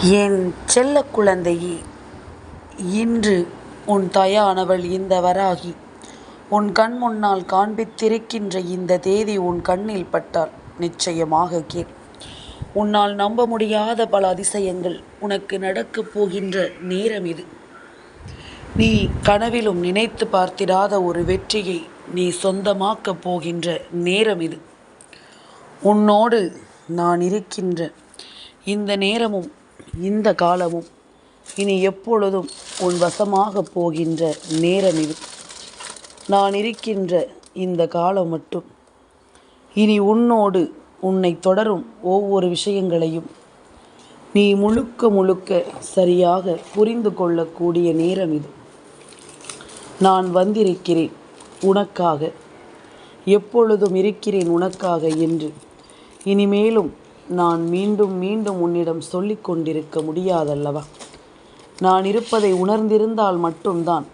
என் செல்ல குழந்தையே, இன்று உன் தாயானவள் இந்த வராகி உன் கண் முன்னால் காண்பித்திருக்கின்ற இந்த தேதி உன் கண்ணில் பட்டால் நிச்சயமாக கேள். உன்னால் நம்ப முடியாத பல அதிசயங்கள் உனக்கு நடக்கப் போகின்ற நேரம் இது. நீ கனவிலும் நினைத்து பார்த்திராத ஒரு வெற்றியை நீ சொந்தமாக்கப் போகின்ற நேரம் இது. உன்னோடு நான் இருக்கின்ற இந்த நேரமும் இந்த காலமும் இனி எப்பொழுதும் உன் வசமாக போகின்ற நேரம் இது. நான் இருக்கின்ற இந்த காலம் மட்டும் இனி உன்னோடு உன்னை தொடரும் ஒவ்வொரு விஷயங்களையும் நீ முழுக்க முழுக்க சரியாக புரிந்து கொள்ளக்கூடிய நேரம் இது. நான் வந்திருக்கிறேன் உனக்காக, எப்பொழுதும் இருக்கிறேன் உனக்காக என்று இனிமேலும் நான் மீண்டும் மீண்டும் உன்னிடம் சொல்லிக் கொண்டிருக்க முடியாதல்லவா? நான் இருப்பதை உணர்ந்திருந்தால் மட்டும்தான்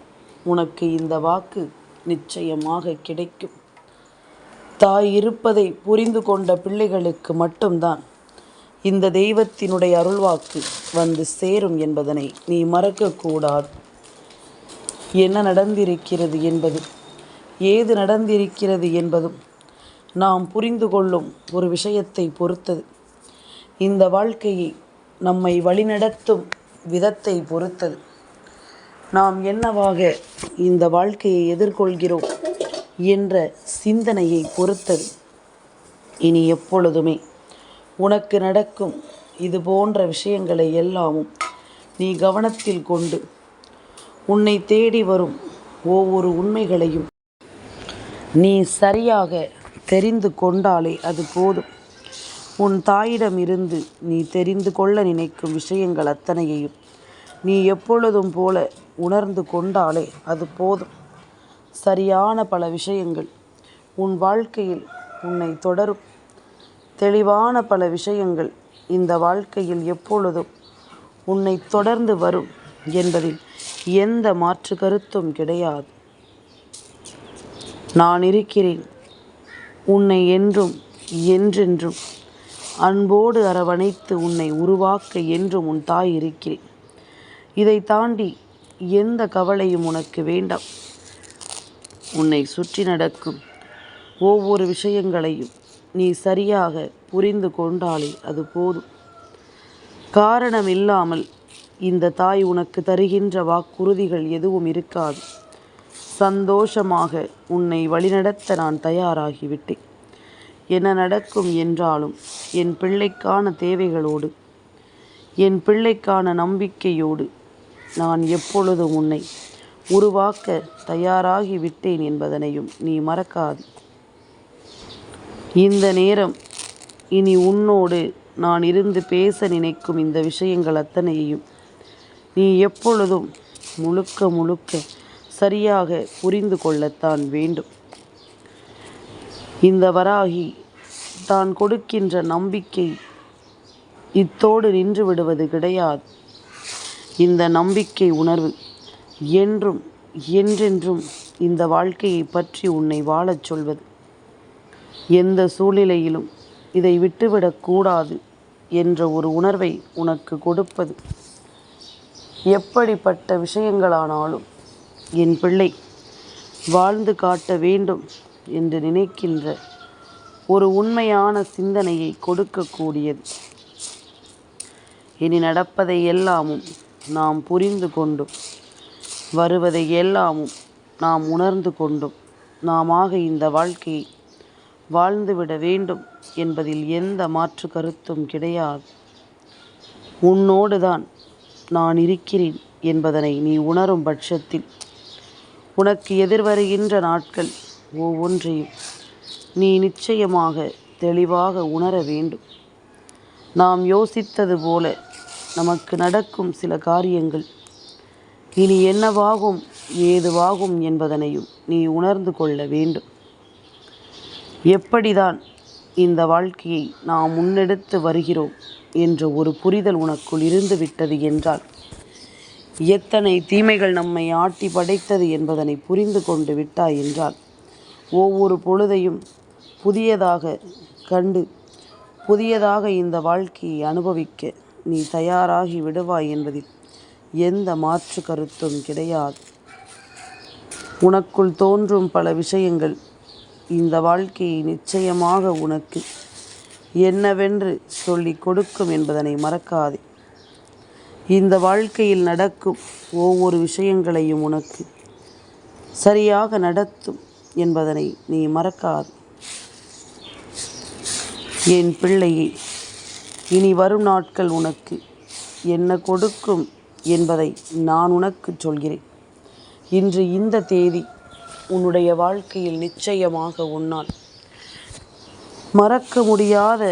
உனக்கு இந்த வாக்கு நிச்சயமாக கிடைக்கும். தாய் இருப்பதை புரிந்து கொண்ட பிள்ளைகளுக்கு மட்டும்தான் இந்த தெய்வத்தினுடைய அருள்வாக்கு வந்து சேரும் என்பதனை நீ மறக்கக்கூடாது. என்ன நடந்திருக்கிறது என்பதும் ஏது நடந்திருக்கிறது என்பதும் நாம் புரிந்து கொள்ளும் ஒரு விஷயத்தை பொறுத்தது. இந்த வாழ்க்கையை நம்மை வழிநடத்தும் விதத்தை பொறுத்தது. நாம் என்னவாக இந்த வாழ்க்கையை எதிர்கொள்கிறோம் என்ற சிந்தனையை பொறுத்தது. இனி எப்பொழுதுமே உனக்கு நடக்கும் இது போன்ற விஷயங்களை எல்லாமும் நீ கவனத்தில் கொண்டு உன்னை தேடி வரும் ஒவ்வொரு உண்மைகளையும் நீ சரியாக தெரிந்து கொண்டாலே அது போதும். உன் தாயிடமிருந்து நீ தெரிந்து கொள்ள நினைக்கும் விஷயங்கள் அத்தனையையும் நீ எப்பொழுதும் போல உணர்ந்து கொண்டாலே அது போதும். சரியான பல விஷயங்கள் உன் வாழ்க்கையில் உன்னை தொடரும். தெளிவான பல விஷயங்கள் இந்த வாழ்க்கையில் எப்பொழுதும் உன்னை தொடர்ந்து வரும் என்பதில் எந்த மாற்று கருத்தும் கிடையாது. நான் இருக்கிறேன் உன்னை என்றும் என்றென்றும் அன்போடு அரவணைத்து உன்னை உருவாக்க என்றும் உன் தாய் இருக்கிறேன். இதை தாண்டி எந்த கவலையும் உனக்கு வேண்டாம். உன்னை சுற்றி நடக்கும் ஒவ்வொரு விஷயங்களையும் நீ சரியாக புரிந்து கொண்டாலே அது போதும். காரணம் இல்லாமல் இந்த தாய் உனக்கு தருகின்ற வாக்குறுதிகள் எதுவும் இருக்காது. சந்தோஷமாக உன்னை வழிநடத்த நான் தயாராகிவிட்டேன். என்ன நடக்கும் என்றாலும் என் பிள்ளைக்கான தேவைகளோடு, என் பிள்ளைக்கான நம்பிக்கையோடு நான் எப்பொழுதும் உன்னை உருவாக்க தயாராகிவிட்டேன் என்பதனையும் நீ மறக்காது. இந்த நேரம் இனி உன்னோடு நான் இருந்து பேச நினைக்கும் இந்த விஷயங்கள் அத்தனையையும் நீ எப்பொழுதும் முழுக்க முழுக்க சரியாக புரிந்து கொள்ளத்தான் வேண்டும். இந்த வராகி தான் கொடுக்கின்ற நம்பிக்கை இத்தோடு நின்று விடுவது கிடையாது. இந்த நம்பிக்கை உணர்வு என்றும் என்றென்றும் இந்த வாழ்க்கையை பற்றி உன்னை வாழச் சொல்வது. எந்த சூழ்நிலையிலும் இதை விட்டுவிடக்கூடாது என்ற ஒரு உணர்வை உனக்கு கொடுப்பது. எப்படிப்பட்ட விஷயங்களானாலும் என் பிள்ளை வாழ்ந்து காட்ட வேண்டும் என்று நினைக்கின்ற ஒரு உண்மையான சிந்தனையை கொடுக்கக்கூடியது. இனி நடப்பதை எல்லாமும் நாம் புரிந்து கொண்டும் வருவதை எல்லாமும் நாம் உணர்ந்து கொண்டும் நாமாக இந்த வாழ்க்கையை வாழ்ந்துவிட வேண்டும் என்பதில் எந்த மாற்று கருத்தும் கிடையாது. உன்னோடு தான் நான் இருக்கிறேன் என்பதனை நீ உணரும் பட்சத்தில் உனக்கு எதிர்வருகின்ற நாட்கள் ஒவ்வொன்றையும் நீ நிச்சயமாக தெளிவாக உணர வேண்டும். நாம் யோசித்தது போல நமக்கு நடக்கும் சில காரியங்கள் இனி என்னவாகும் ஏதுவாகும் என்பதனையும் நீ உணர்ந்து கொள்ள வேண்டும். எப்படிதான் இந்த வாழ்க்கையை நாம் முன்னெடுத்து வருகிறோம் என்ற ஒரு புரிதல் உனக்குள் இருந்து விட்டது என்றால், எத்தனை தீமைகள் நம்மை ஆட்டி படைத்தது என்பதனை புரிந்து கொண்டு விட்டாய் என்றால், ஒவ்வொரு பொழுதையும் புதியதாக கண்டு புதியதாக இந்த வாழ்க்கையை அனுபவிக்க நீ தயாராகி விடுவாய் என்பதில் எந்த மாற்று கருத்தும் கிடையாது. உனக்குள் தோன்றும் பல விஷயங்கள் இந்த வாழ்க்கையை நிச்சயமாக உனக்கு என்னவென்று சொல்லிக் கொடுக்கும் என்பதனை மறக்காதே. இந்த வாழ்க்கையில் நடக்கும் ஒவ்வொரு விஷயங்களையும் உனக்கு சரியாக நடத்தும் என்பதனை நீ மறக்காதே. என் பிள்ளையே, இனி வரும் நாட்கள் உனக்கு என்ன கொடுக்கும் என்பதை நான் உனக்கு சொல்கிறேன். இன்று இந்த தேதி உன்னுடைய வாழ்க்கையில் நிச்சயமாக உன்னால் மறக்க முடியாத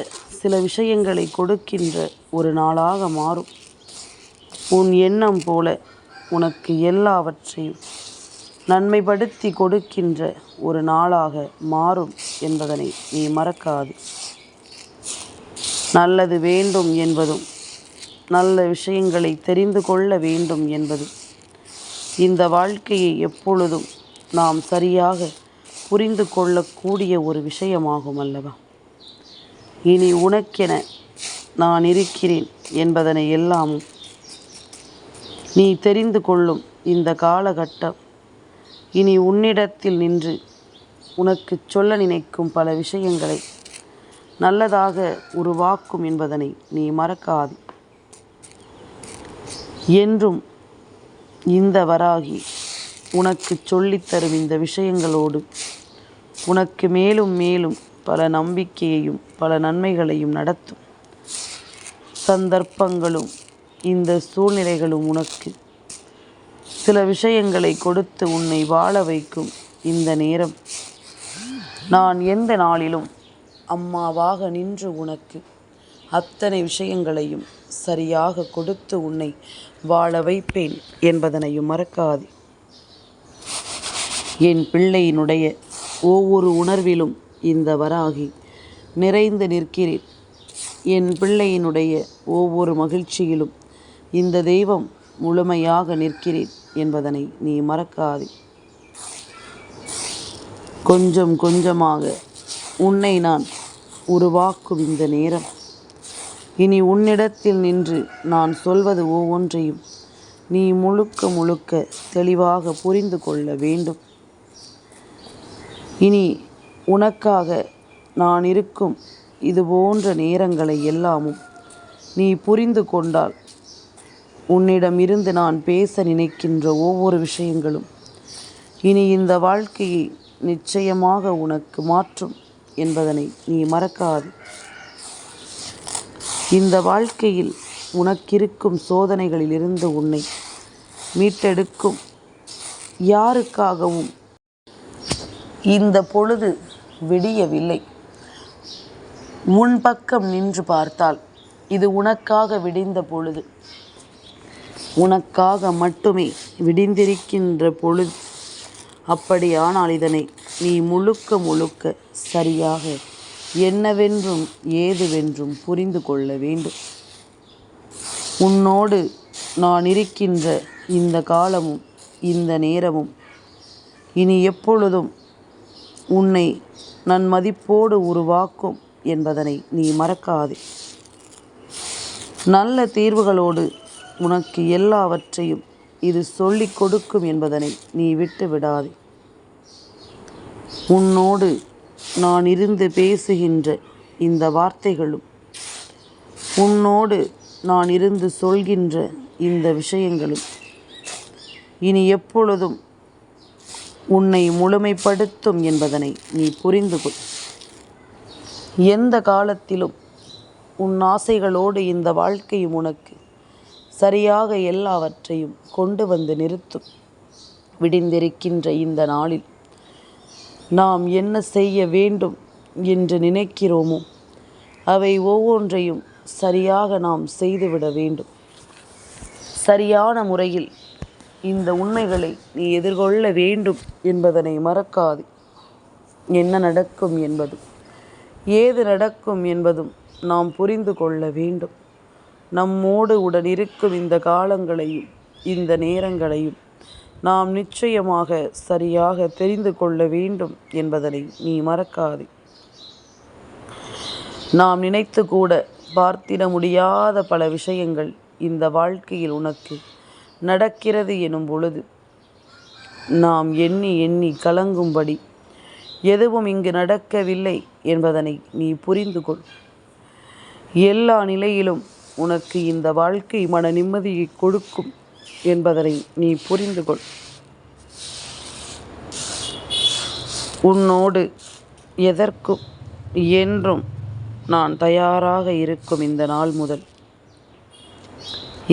சில விஷயங்களை கொடுக்கின்ற ஒரு நாளாக மாறும். உன் எண்ணம் போல உனக்கு எல்லாவற்றையும் நன்மைப்படுத்தி கொடுக்கின்ற ஒரு நாளாக மாறும் என்பதனை நீ மறக்காது. நல்லது வேண்டும் என்பதும் நல்ல விஷயங்களை தெரிந்து கொள்ள வேண்டும் என்பதும் இந்த வாழ்க்கையை எப்பொழுதும் நாம் சரியாக புரிந்து கொள்ளக்கூடிய ஒரு விஷயமாகும் அல்லவா? இனி உனக்கென நான் இருக்கிறேன் என்பதனை எல்லாமும் நீ தெரிந்து கொள்ளும் இந்த காலகட்டம் இனி உன்னிடத்தில் நின்று உனக்கு சொல்ல நினைக்கும் பல விஷயங்களை நல்லதாக உருவாக்கும் என்பதனை நீ மறக்காதே. என்றும் இந்த வராகி உனக்கு சொல்லித்தரும் இந்த விஷயங்களோடு உனக்கு மேலும் மேலும் பல நம்பிக்கையையும் பல நன்மைகளையும் நடத்தும் சந்தர்ப்பங்களும் இந்த சூழ்நிலைகளும் உனக்கு சில விஷயங்களை கொடுத்து உன்னை வாழ வைக்கும் இந்த நேரம் நான் எந்த நாளிலும் அம்மாவாக நின்று உனக்கு அத்தனை விஷயங்களையும் சரியாக கொடுத்து உன்னை வாழ வைப்பேன் என்பதனையும் மறக்காதே. என் பிள்ளையினுடைய ஒவ்வொரு உணர்விலும் இந்த வராகி நிறைந்து நிற்கிறேன். என் பிள்ளையினுடைய ஒவ்வொரு மகிழ்ச்சியிலும் இந்த தெய்வம் முழுமையாக நிற்கிறேன் என்பதனை நீ மறக்காதே. கொஞ்சம் கொஞ்சமாக உன்னை நான் உருவாக்கும் இந்த நேரம் இனி உன்னிடத்தில் நின்று நான் சொல்வது ஒவ்வொன்றையும் நீ முழுக்க முழுக்க தெளிவாக புரிந்து கொள்ள வேண்டும். இனி உனக்காக நான் இருக்கும் இது போன்ற நேரங்களை எல்லாமும் நீ புரிந்து கொண்டால் உன்னிடமிருந்து நான் பேச நினைக்கின்ற ஒவ்வொரு விஷயங்களும் இனி இந்த வாழ்க்கையை நிச்சயமாக உனக்கு மாற்றும் என்பதனை நீ மறக்காது. இந்த வாழ்க்கையில் உனக்கிருக்கும் சோதனைகளிலிருந்து உன்னை மீட்டெடுக்கும் யாருக்காகவும் இந்த பொழுது விடியவில்லை. உன் பக்கம் நின்று பார்த்தால் இது உனக்காக விடிந்த பொழுது, உனக்காக மட்டுமே விடிந்திருக்கின்ற பொழுது. அப்படியானால் இதனை நீ முழுக்க முழுக்க சரியாக என்னவென்றும் ஏதுவென்றும் புரிந்து கொள்ள வேண்டும். உன்னோடு நான் இருக்கின்ற இந்த காலமும் இந்த நேரமும் இனி எப்பொழுதும் உன்னை நன்மதிப்போடு உருவாக்கும் என்பதனை நீ மறக்காதே. நல்ல தீர்வுகளோடு உனக்கு எல்லாவற்றையும் இது சொல்லிக் கொடுக்கும் என்பதனை நீ விட்டு விடாதே. உன்னோடு நான் இருந்து பேசுகின்ற இந்த வார்த்தைகளும் உன்னோடு நான் இருந்து சொல்கின்ற இந்த விஷயங்களும் இனி எப்பொழுதும் உன்னை முழுமைப்படுத்தும் என்பதனை நீ புரிந்து கொள். எந்த காலத்திலும் உன் ஆசைகளோடு இந்த வாழ்க்கையும் உனக்கு சரியாக எல்லாவற்றையும் கொண்டு வந்து நிறுத்தும். விடிந்திருக்கின்ற இந்த நாளில் நாம் என்ன செய்ய வேண்டும் என்று நினைக்கிறோமோ அவை ஒவ்வொன்றையும் சரியாக நாம் செய்துவிட வேண்டும். சரியான முறையில் இந்த உண்மைகளை நீ எதிர்கொள்ள வேண்டும் என்பதனை மறக்காது. என்ன நடக்கும் என்பதும் ஏது நடக்கும் என்பதும் நாம் புரிந்து கொள்ள வேண்டும். நம்மோடு உடன் இருக்கும் இந்த காலங்களையும் இந்த நேரங்களையும் நாம் நிச்சயமாக சரியாக தெரிந்து கொள்ள வேண்டும் என்பதனை நீ மறக்காதே. நாம் நினைத்து கூட பார்த்திட முடியாத பல விஷயங்கள் இந்த வாழ்க்கையில் உனக்கு நடக்கிறது எனும் பொழுது நாம் எண்ணி எண்ணி கலங்கும்படி எதுவும் இங்கு நடக்கவில்லை என்பதனை நீ புரிந்து கொள். எல்லா நிலையிலும் உனக்கு இந்த வாழ்க்கை மன நிம்மதியை கொடுக்கும் என்பதனை நீ புரிந்து கொள். உன்னோடு எதற்கும் என்றும் நான் தயாராக இருக்கும் இந்த நாள் முதல்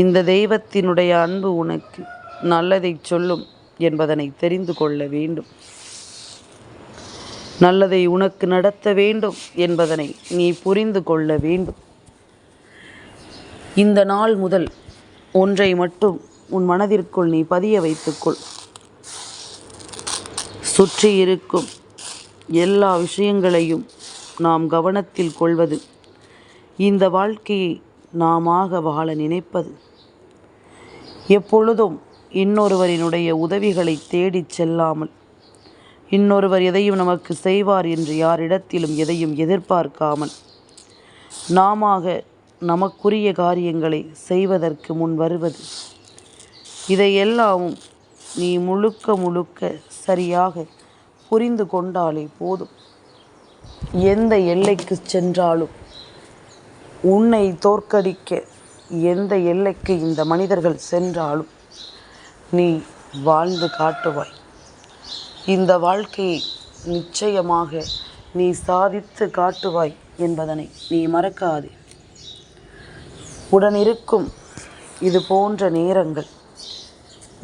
இந்த தெய்வத்தினுடைய அன்பு உனக்கு நல்லதை சொல்லும் என்பதனை தெரிந்து கொள்ள வேண்டும். நல்லதை உனக்கு நடத்த வேண்டும் என்பதனை நீ புரிந்து கொள்ள வேண்டும். இந்த நாள் முதல் ஒன்றை மட்டும் உன் மனதிற்குள் நீ பதிய வைத்துக்கொள். சுற்றி இருக்கும் எல்லா விஷயங்களையும் நாம் கவனத்தில் கொள்வது, இந்த வாழ்க்கையை நாமாக வாழ நினைப்பது, எப்பொழுதும் இன்னொருவரினுடைய உதவிகளை தேடிச் செல்லாமல், இன்னொருவர் எதையும் நமக்கு செய்வார் என்று யாரிடத்திலும் எதையும் எதிர்பார்க்காமல், நாமாக நமக்குரிய காரியங்களை செய்வதற்கு முன் வருவது, இதையெல்லாமும் நீ முழுக்க முழுக்க சரியாக புரிந்து கொண்டாலே போதும். எந்த எல்லைக்கு சென்றாலும் உன்னை தோற்கடிக்க எந்த எல்லைக்கு இந்த மனிதர்கள் சென்றாலும் நீ வாழ்ந்து காட்டுவாய். இந்த வாழ்க்கையை நிச்சயமாக நீ சாதித்து காட்டுவாய் என்பதனை நீ மறக்காதே. உடனிருக்கும் இது போன்ற நேரங்கள்,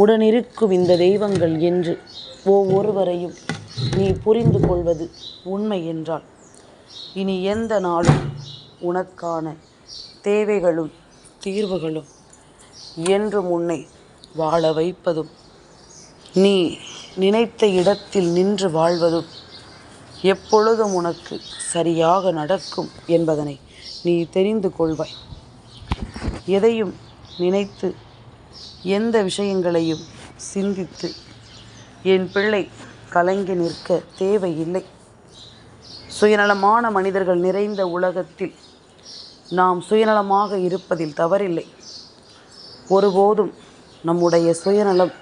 உடனிருக்கும் இந்த தெய்வங்கள் என்று ஒவ்வொருவரையும் நீ புரிந்து கொள்வது உண்மை என்றால், இனி எந்த நாளும் உனக்கான தேவைகளும் தீர்வுகளும் என்றும் உன்னை வாழ வைப்பதும், நீ நினைத்த இடத்தில் நின்று வாழ்வதும் எப்பொழுதும் உனக்கு சரியாக நடக்கும் என்பதனை நீ தெரிந்து கொள்வாய். எதையும் நினைத்து எந்த விஷயங்களையும் சிந்தித்து என் பிள்ளை கலங்கி நிற்க தேவையில்லை. சுயநலமான மனிதர்கள் நிறைந்த உலகத்தில் நாம் சுயநலமாக இருப்பதில் தவறில்லை. ஒருபோதும் நம்முடைய சுயநலம்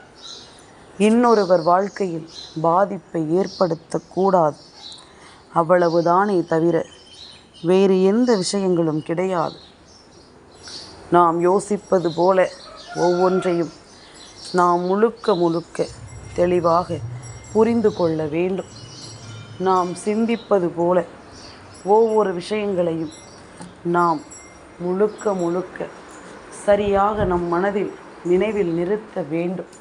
இன்னொருவர் வாழ்க்கையில் பாதிப்பை ஏற்படுத்தக்கூடாது. அவ்வளவுதானே தவிர வேறு எந்த விஷயங்களும் கிடையாது. நாம் யோசிப்பது போல ஒவ்வொன்றையும் நாம் முழுக்க முழுக்க தெளிவாக புரிந்து கொள்ள வேண்டும். நாம் சிந்திப்பது போல ஒவ்வொரு விஷயங்களையும் நாம் முழுக்க முழுக்க சரியாக நம் மனதில் நினைவில் நிறுத்த வேண்டும்.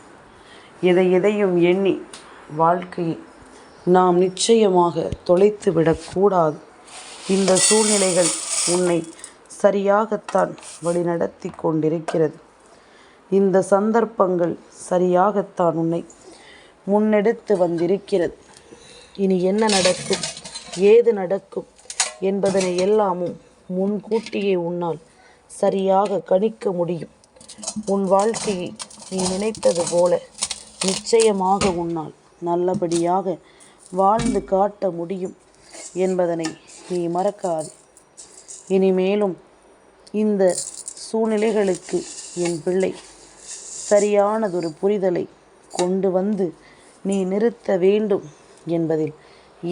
எதையும் எண்ணி வாழ்க்கையை நாம் நிச்சயமாக தொலைத்து விடக்கூடாது. இந்த சூழ்நிலைகள் உன்னை சரியாகத்தான் வழிநடத்தி கொண்டிருக்கிறது. இந்த சந்தர்ப்பங்கள் சரியாகத்தான் உன்னை முன்னெடுத்து வந்திருக்கிறது. இனி என்ன நடக்கும், ஏது நடக்கும் என்பதனை எல்லாமும் முன்கூட்டியே உன்னால் சரியாக கணிக்க முடியும். உன் வாழ்க்கையை நீ நினைத்தது போல நிச்சயமாக உன்னால் நல்லபடியாக வாழ்ந்து காட்ட முடியும் என்பதனை நீ மறக்காது. இனிமேலும் இந்த சூழ்நிலைகளுக்கு என் பிள்ளை சரியானதொரு புரிதலை கொண்டு வந்து நீ நிறுத்த வேண்டும் என்பதில்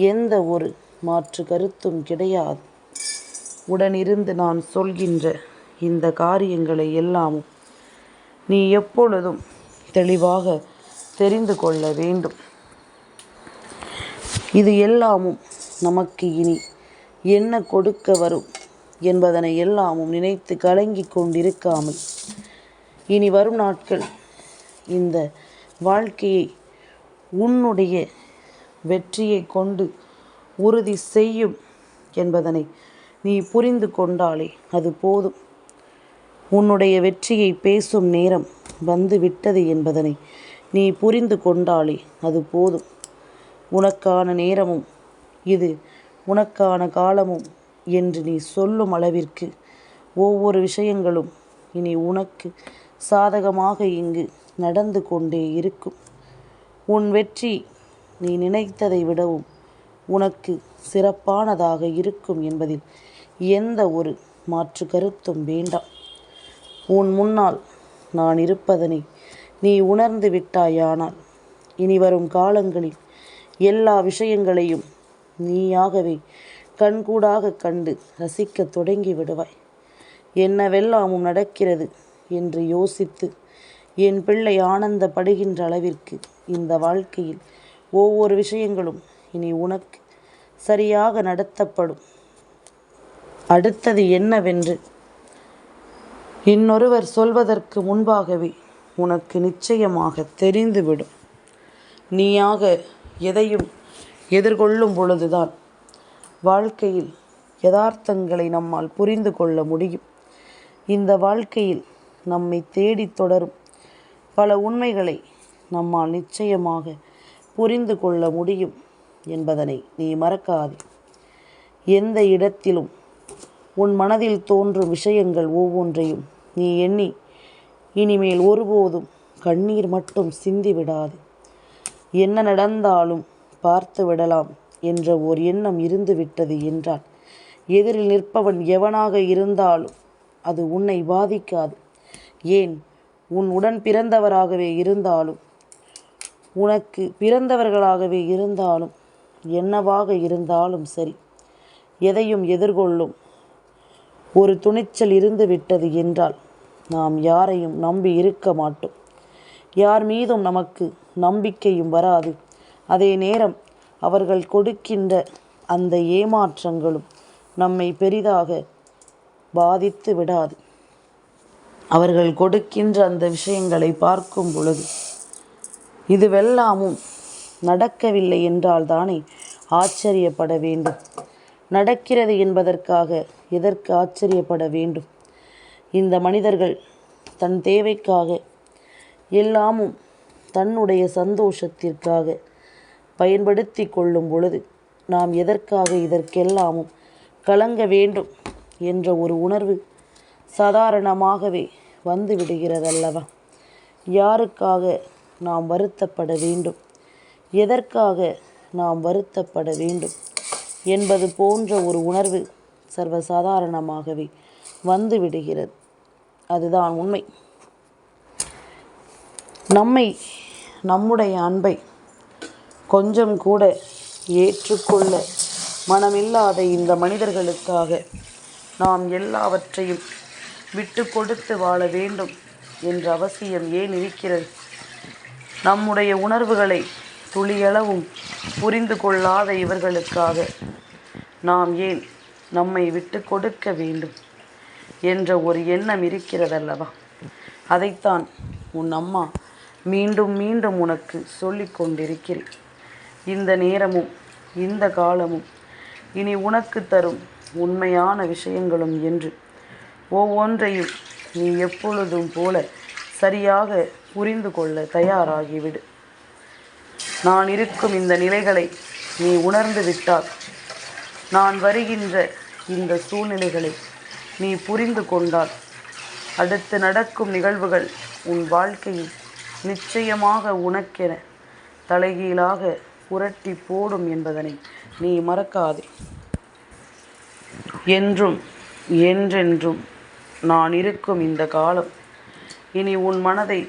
எந்த ஒரு மாற்று கருத்தும் கிடையாது. உடனிருந்து நான் சொல்கின்ற இந்த காரியங்களை எல்லாமும் நீ எப்பொழுதும் தெளிவாக தெரிந்து கொள்ள வேண்டும். இது எல்லாமும் நமக்கு இனி என்ன கொடுக்க வரும் என்பதனை எல்லாமும் நினைத்து கலங்கி கொண்டிருக்காமல், இனி வரும் நாட்கள் இந்த வாழ்க்கையை உன்னுடைய வெற்றியை கொண்டு உறுதி செய்யும் என்பதனை நீ புரிந்து கொண்டாலே அது போதும். உன்னுடைய வெற்றியை பேசும் நேரம் வந்து விட்டது என்பதனை நீ புரிந்து கொண்டாலே அது போதும். உனக்கான நேரமும் இது உனக்கான காலமும் என்று நீ சொல்லும் அளவிற்கு ஒவ்வொரு விஷயங்களும் இனி உனக்கு சாதகமாக இங்கு நடந்து கொண்டே இருக்கும். உன் வெற்றி நீ நினைத்ததை விடவும் உனக்கு சிறப்பானதாக இருக்கும் என்பதில் எந்த ஒரு மாற்று கருத்தும் வேண்டாம். உன் முன்னால் நான் இருப்பதனை நீ உணர்ந்து விட்டாயானால் இனி வரும் காலங்களில் எல்லா விஷயங்களையும் நீயாகவே கண்கூடாக கண்டு ரசிக்க தொடங்கி விடுவாய். என்னவெல்லாமும் நடக்கிறது என்று யோசித்து என் பிள்ளை ஆனந்தப்படுகின்ற அளவிற்கு இந்த வாழ்க்கையில் ஒவ்வொரு விஷயங்களும் இனி உனக்கு சரியாக நடத்தப்படும். அடுத்தது என்னவென்று இன்னொருவர் சொல்வதற்கு முன்பாகவே உனக்கு நிச்சயமாக தெரிந்துவிடும். நீயாக எதையும் எதிர்கொள்ளும் பொழுதுதான் வாழ்க்கையில் யதார்த்தங்களை நம்மால் புரிந்து கொள்ள முடியும். இந்த வாழ்க்கையில் நம்மை தேடி தொடரும் பல உண்மைகளை நம்மால் நிச்சயமாக புரிந்து கொள்ள முடியும் என்பதனை நீ மறக்காதே. எந்த இடத்திலும் உன் மனதில் தோன்றும் விஷயங்கள் ஒவ்வொன்றையும் நீ எண்ணி இனிமேல் ஒருபோதும் கண்ணீர் மட்டும் சிந்திவிடாது. என்ன நடந்தாலும் பார்த்து விடலாம் என்ற ஓர் எண்ணம் இருந்துவிட்டது என்றால் எதிரில் நிற்பவன் எவனாக இருந்தாலும் அது உன்னை பாதிக்காது. ஏன் உன் உடன் பிறந்தவராகவே இருந்தாலும் உனக்கு பிறந்தவர்களாகவே இருந்தாலும் என்னவாக இருந்தாலும் சரி, எதையும் எதிர்கொள்ளும் ஒரு துணிச்சல் இருந்து விட்டது என்றால் நாம் யாரையும் நம்பி இருக்க மாட்டோம். யார் மீதும் நமக்கு நம்பிக்கையும் வராது. அதே நேரம் அவர்கள் கொடுக்கின்ற அந்த ஏமாற்றங்களும் நம்மை பெரிதாக பாதித்து விடாது. அவர்கள் கொடுக்கின்ற அந்த விஷயங்களை பார்க்கும் பொழுது இதுவெல்லாமும் நடக்கவில்லை என்றால் தானே ஆச்சரியப்பட வேண்டும். நடக்கிறது என்பதற்காக எதற்கு ஆச்சரியப்பட வேண்டும்? இந்த மனிதர்கள் தன் தேவைக்காக எல்லாமும் தன்னுடைய சந்தோஷத்திற்காக பயன்படுத்தி கொள்ளும் பொழுது நாம் எதற்காக இதற்கெல்லாமும் கலங்க வேண்டும் என்ற ஒரு உணர்வு சாதாரணமாகவே வந்து விடுகிறதல்லவா? யாருக்காக நாம் வருத்தப்பட வேண்டும், எதற்காக நாம் வருத்தப்பட வேண்டும் என்பது போன்ற ஒரு உணர்வு சர்வசாதாரணமாகவே வந்து விடுகிறது. அதுதான் உண்மை. நம்முடைய அன்பை கொஞ்சம் கூட ஏற்றுக்கொள்ள மனமில்லாத இந்த மனிதர்களுக்காக நாம் எல்லாவற்றையும் விட்டு கொடுத்து வாழ வேண்டும் என்ற அவசியம் ஏன் இருக்கிறது? நம்முடைய உணர்வுகளை துளியளவும் புரிந்து கொள்ளாத இவர்களுக்காக நாம் ஏன் நம்மை விட்டு கொடுக்க வேண்டும் என்ற ஒரு எண்ணம் இருக்கிறதல்லவா? அதைத்தான் உன் அம்மா மீண்டும் மீண்டும் உனக்கு சொல்லிக் கொண்டிருக்கிறேன். இந்த நேரமும் இந்த காலமும் இனி உனக்கு தரும் உண்மையான விஷயங்களும் என்று ஒவ்வொன்றையும் நீ எப்பொழுதும் போல சரியாக புரிந்து கொள்ள தயாராகிவிடு. நான் இருக்கும் இந்த நிலைகளை நீ உணர்ந்து விட்டால், நான் வருகின்ற இந்த சூழ்நிலைகளை நீ புரிந்து கொண்டால், அடுத்து நடக்கும் நிகழ்வுகள் உன் வாழ்க்கையில் நிச்சயமாக உனக்கென தலைகீழாக புரட்டி போடும் என்பதனை நீ மறக்காதே. என்றும் என்றென்றும் நான் இருக்கும் இந்த காலம் இனி உன் மனதை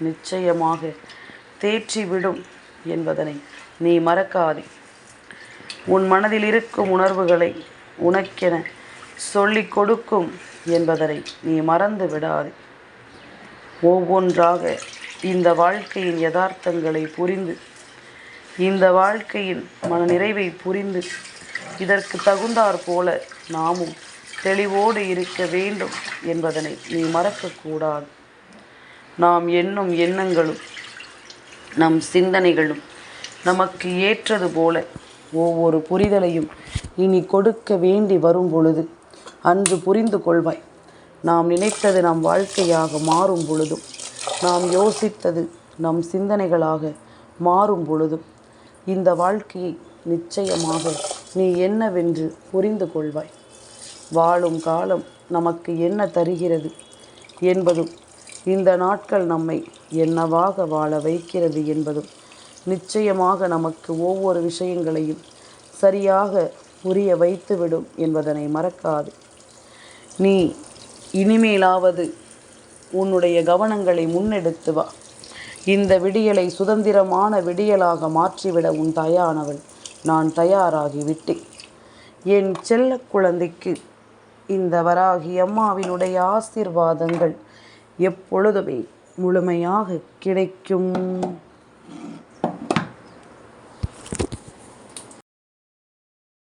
நிச்சயமாக தேற்றிவிடும் என்பதனை நீ மறக்காதே. உன் மனதில் இருக்கும் உணர்வுகளை உனக்கென சொல்லிக் கொடுக்கும் என்பதனை நீ மறந்து விடாதே. ஒவ்வொன்றாக இந்த வாழ்க்கையின் யதார்த்தங்களை புரிந்து, இந்த வாழ்க்கையின் மனநிறைவை புரிந்து, இதற்கு தகுந்தாற் போல நாமும் தெளிவோடு இருக்க வேண்டும் என்பதனை நீ மறக்கக்கூடாது. நாம் எண்ணும் எண்ணங்களும் நம் சிந்தனைகளும் நமக்கு ஏற்றது போல ஒவ்வொரு புரிதலையும் இனி கொடுக்க வேண்டி வரும் பொழுது அன்று புரிந்து கொள்வாய். நாம் நினைத்தது நம் வாழ்க்கையாக மாறும் பொழுதும், நாம் யோசித்தது நம் சிந்தனைகளாக மாறும் பொழுதும் இந்த வாழ்க்கையை நிச்சயமாக நீ என்னவென்று புரிந்து கொள்வாய். வாழும் காலம் நமக்கு என்ன தருகிறது என்பதும், இந்த நாட்கள் நம்மை என்னவாக வாழ வைக்கிறது என்பதும் நிச்சயமாக நமக்கு ஒவ்வொரு விஷயங்களையும் சரியாக புரிய வைத்துவிடும் என்பதனை மறக்காது. நீ இனிமேலாவது உன்னுடைய கவனங்களை முன்னெடுத்து வா. இந்த விடியலை சுதந்திரமான விடியலாக மாற்றிவிட உன் தாயானவள் நான் தயாராகி விட்டேன். என் செல்ல குழந்தைக்கு இந்த வராகி அம்மாவினுடைய ஆசீர்வாதங்கள் எப்பொழுதுமே முழுமையாக கிடைக்கும்.